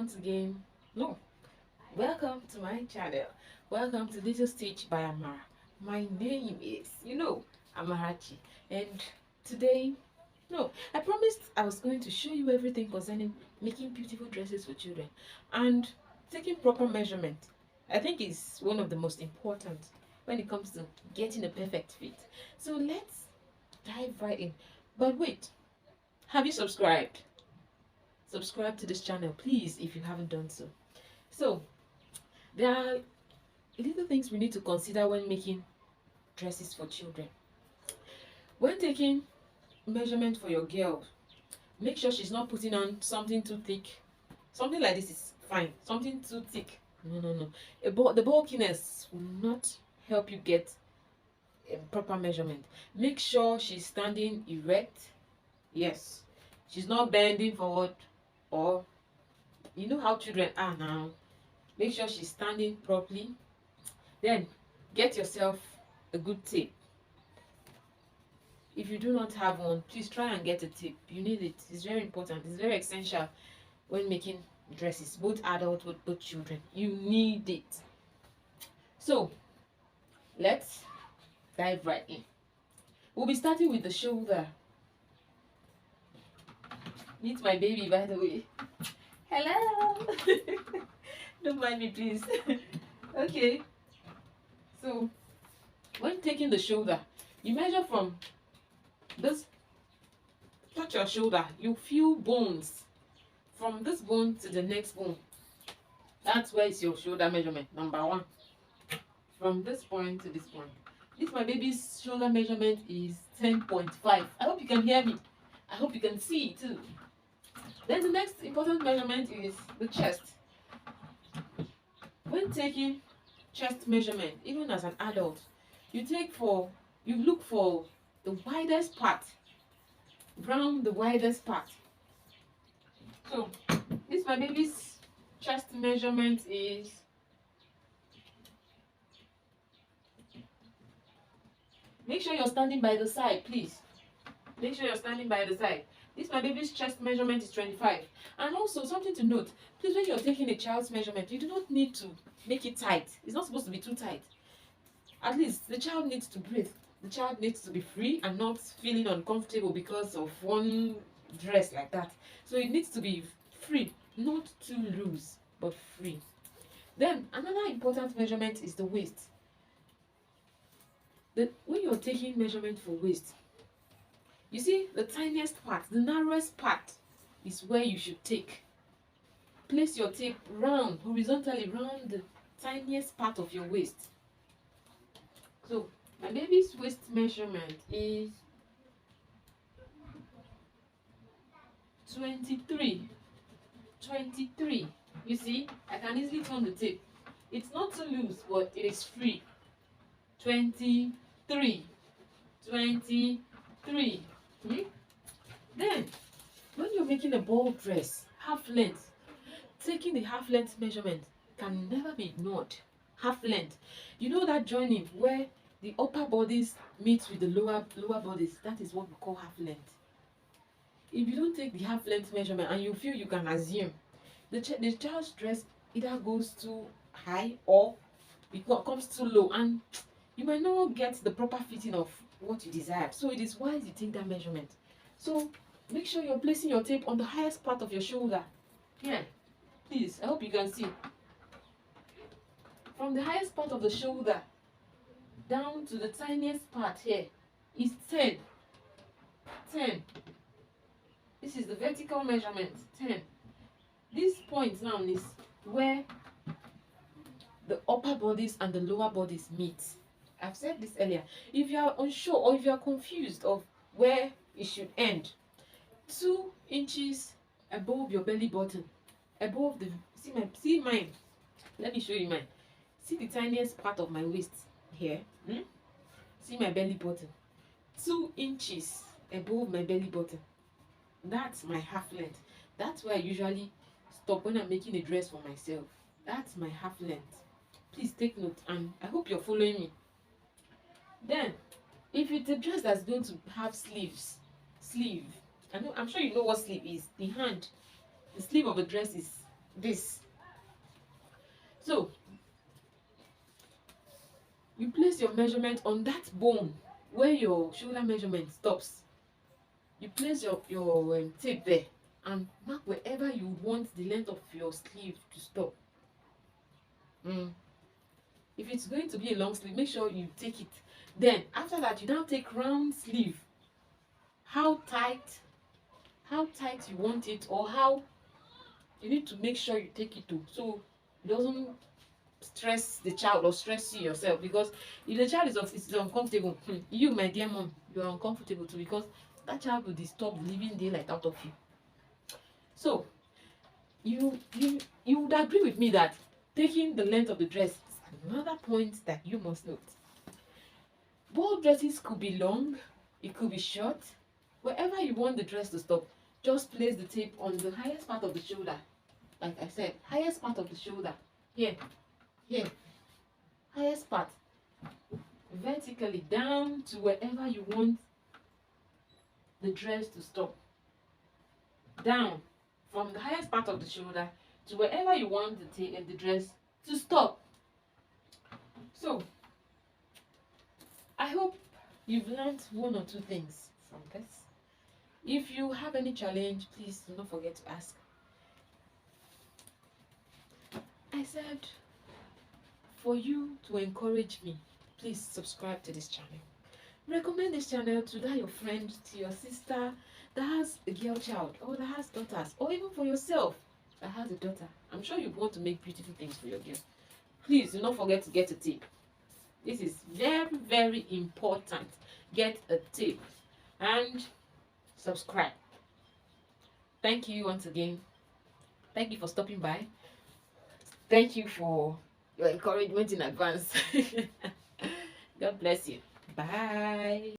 once again. No, welcome to my channel. Welcome to Little Stitch by Amara. My name is, Amarachi. And today, I promised I was going to show you everything concerning making beautiful dresses for children and taking proper measurement. I think is one of the most important when it comes to getting a perfect fit. So let's dive right in. But wait, have you subscribed? Subscribe to this channel, please, if you haven't done so. So, there are little things we need to consider when making dresses for children. When taking measurement for your girl, make sure she's not putting on something too thick. Something like this is fine. Something too thick, no. The bulkiness will not help you get a proper measurement. Make sure she's standing erect. Yes, she's not bending forward, or you know how children are now. Make sure she's standing properly. Then get yourself a good tape. If you do not have one, please try and get a tape. You need it. It's very important. It's very essential when making dresses, both adult, both children. You need it. So let's dive right in. We'll be starting with the shoulder. Meet my baby, by the way. Hello. Don't mind me, please. Okay. So, when taking the shoulder, you measure from this, touch your shoulder, you feel bones. From this bone to the next bone. That's where it's your shoulder measurement, number one. From this point to this point. This, my baby's shoulder measurement is 10.5. I hope you can hear me. I hope you can see too. Then the next important measurement is the chest. When taking chest measurement, even as an adult, you look for the widest part, round the widest part. So this, my baby's chest measurement is 'Make sure you're standing by the side, please. Make sure you're standing by the side. This, my baby's chest measurement is 25. And also, something to note, please, when you're taking a child's measurement, you do not need to make it tight. It's not supposed to be too tight. At least, the child needs to breathe. The child needs to be free and not feeling uncomfortable because of one dress like that. So it needs to be free, not too loose, but free. Then, another important measurement is the waist. When you're taking measurement for waist, you see, the tiniest part, the narrowest part is where you should take. Place your tape horizontally round the tiniest part of your waist. So, my baby's waist measurement is 23. 23. You see, I can easily turn the tape. It's not too loose, but it is free. 23. 23. Then, when you're making a ball dress, half length, taking the half length measurement can never be ignored. Half length. You know that joining where the upper bodies meet with the lower bodies? That is what we call half length. If you don't take the half length measurement and you feel you can assume, the child's dress either goes too high or it comes too low, and you might not get the proper fitting of what you desire. So it is wise you take that measurement. So make sure you're placing your tape on the highest part of your shoulder. Here, please, I hope you can see. From the highest part of the shoulder down to the tiniest part here is 10. 10. This is the vertical measurement, 10. This point now is where the upper bodies and the lower bodies meet. I've said this earlier. If you are unsure or if you are confused of where it should end, 2 inches above your belly button, above the, see mine. Let me show you mine. See the tiniest part of my waist here. See my belly button. 2 inches above my belly button. That's my half length. That's where I usually stop when I'm making a dress for myself. That's my half length. Please take note, and I hope you're following me. Then, if it's a dress that's going to have sleeve, I'm sure you know what sleeve is. The sleeve of a dress is this. So you place your measurement on that bone where your shoulder measurement stops. You place your tape there and mark wherever you want the length of your sleeve to stop. If it's going to be a long sleeve, make sure you take it. Then after that, you now take round sleeve. How tight you want it, or how you need to make sure you take it to, so it doesn't stress the child or stress you yourself. Because if the child is uncomfortable, you, my dear mom, you are uncomfortable too, because that child will disturb the living daylight out of you. So you would agree with me that taking the length of the dress is another point that you must note. Ball dresses could be long, it could be short. Wherever you want the dress to stop, just place the tape on the highest part of the shoulder. Like I said, highest part of the shoulder. Here, here, highest part. Vertically down to wherever you want the dress to stop. Down from the highest part of the shoulder to wherever you want the dress to stop. So, I hope you've learned one or two things from this. If you have any challenge, please do not forget to ask. I said, for you to encourage me, please subscribe to this channel. Recommend this channel to that your friend, to your sister that has a girl child, or that has daughters, or even for yourself that has a daughter. I'm sure you want to make beautiful things for your girl. Please do not forget to get a tape. This is very, very important. Get a tape and subscribe. Thank you once again. Thank you for stopping by. Thank you for your encouragement in advance. God bless you. Bye.